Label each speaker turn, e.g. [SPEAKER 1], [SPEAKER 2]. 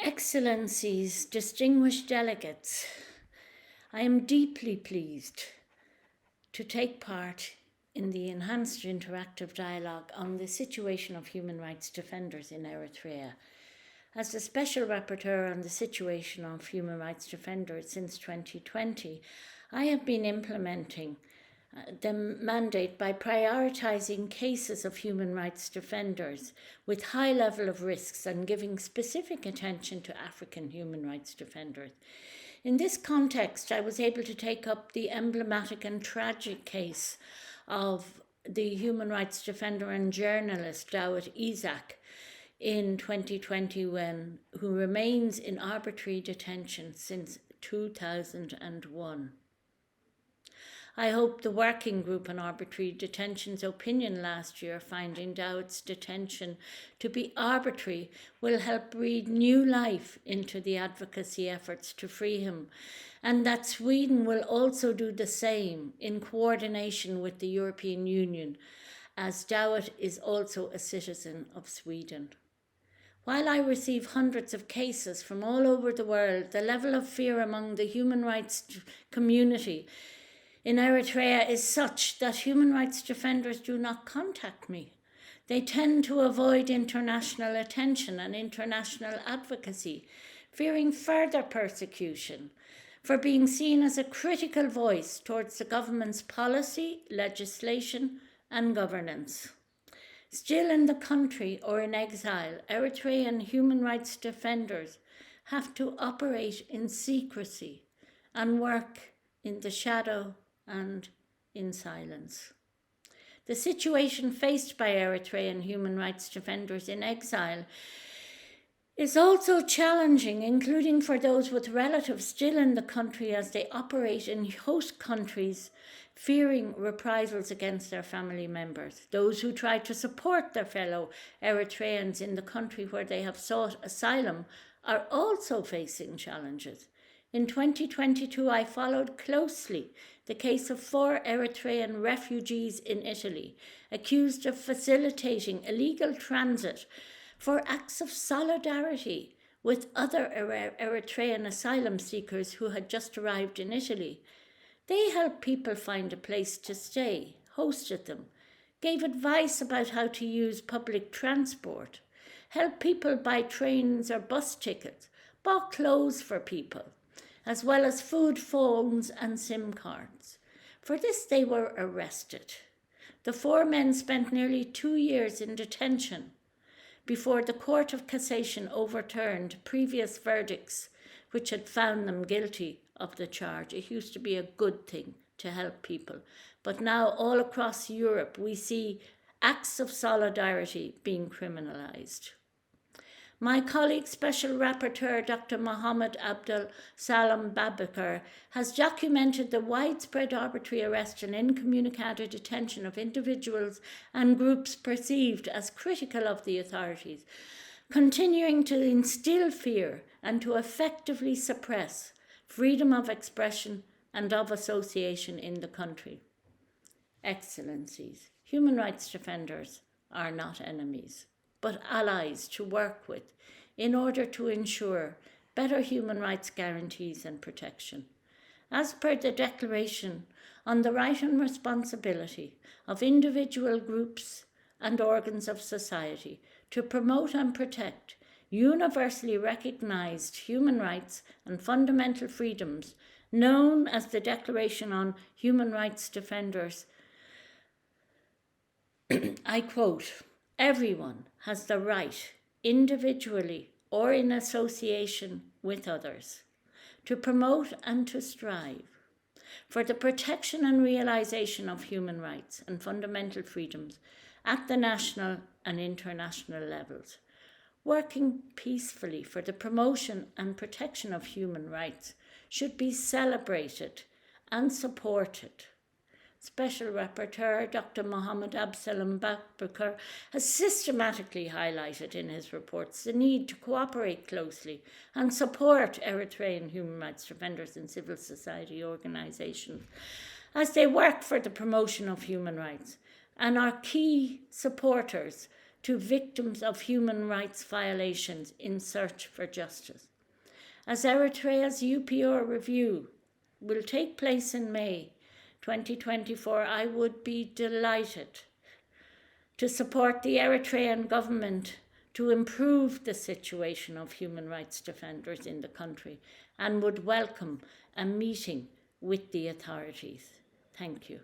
[SPEAKER 1] Excellencies, distinguished delegates, I am deeply pleased to take part in the enhanced interactive dialogue on the situation of human rights defenders in Eritrea. As the Special Rapporteur on the situation of human rights defenders since 2020, I have been implementing the mandate by prioritising cases of human rights defenders with high level of risks and giving specific attention to African human rights defenders. In this context, I was able to take up the emblematic and tragic case of the human rights defender and journalist Dawit Isaak in 2020, who remains in arbitrary detention since 2001. I hope the Working Group on Arbitrary Detention's opinion last year finding Dawit's detention to be arbitrary will help breathe new life into the advocacy efforts to free him, and that Sweden will also do the same in coordination with the European Union, as Dawit is also a citizen of Sweden. While I receive hundreds of cases from all over the world, the level of fear among the human rights community in Eritrea is such that human rights defenders do not contact me. They tend to avoid international attention and international advocacy, fearing further persecution for being seen as a critical voice towards the government's policy, legislation, and governance. Still in the country or in exile, Eritrean human rights defenders have to operate in secrecy and work in the shadow and in silence. The situation faced by Eritrean human rights defenders in exile is also challenging, including for those with relatives still in the country as they operate in host countries, fearing reprisals against their family members. Those who try to support their fellow Eritreans in the country where they have sought asylum are also facing challenges. In 2022, I followed closely the case of 4 Eritrean refugees in Italy, accused of facilitating illegal transit for acts of solidarity with other Eritrean asylum seekers who had just arrived in Italy. They helped people find a place to stay, hosted them, gave advice about how to use public transport, helped people buy trains or bus tickets, bought clothes for people, as well as food, phones, and SIM cards. For this, they were arrested. The 4 men spent nearly 2 years in detention before the Court of Cassation overturned previous verdicts which had found them guilty of the charge. It used to be a good thing to help people, but now all across Europe we see acts of solidarity being criminalised. My colleague, Special Rapporteur Dr. Mohammed Abdul Salam Babakar, has documented the widespread arbitrary arrest and incommunicado detention of individuals and groups perceived as critical of the authorities, continuing to instill fear and to effectively suppress freedom of expression and of association in the country. Excellencies, human rights defenders are not enemies, but allies to work with in order to ensure better human rights guarantees and protection. As per the Declaration on the Right and Responsibility of Individual Groups and Organs of Society to promote and protect universally recognised human rights and fundamental freedoms, known as the Declaration on Human Rights Defenders, I quote, "Everyone has the right, individually or in association with others, to promote and to strive for the protection and realisation of human rights and fundamental freedoms at the national and international levels. Working peacefully for the promotion and protection of human rights should be celebrated and supported." Special Rapporteur Dr. Mohammed Absalam Babakar has systematically highlighted in his reports the need to cooperate closely and support Eritrean human rights defenders and civil society organisations as they work for the promotion of human rights, and are key supporters to victims of human rights violations in search for justice. As Eritrea's UPR review will take place in May 2024, I would be delighted to support the Eritrean government to improve the situation of human rights defenders in the country and would welcome a meeting with the authorities. Thank you.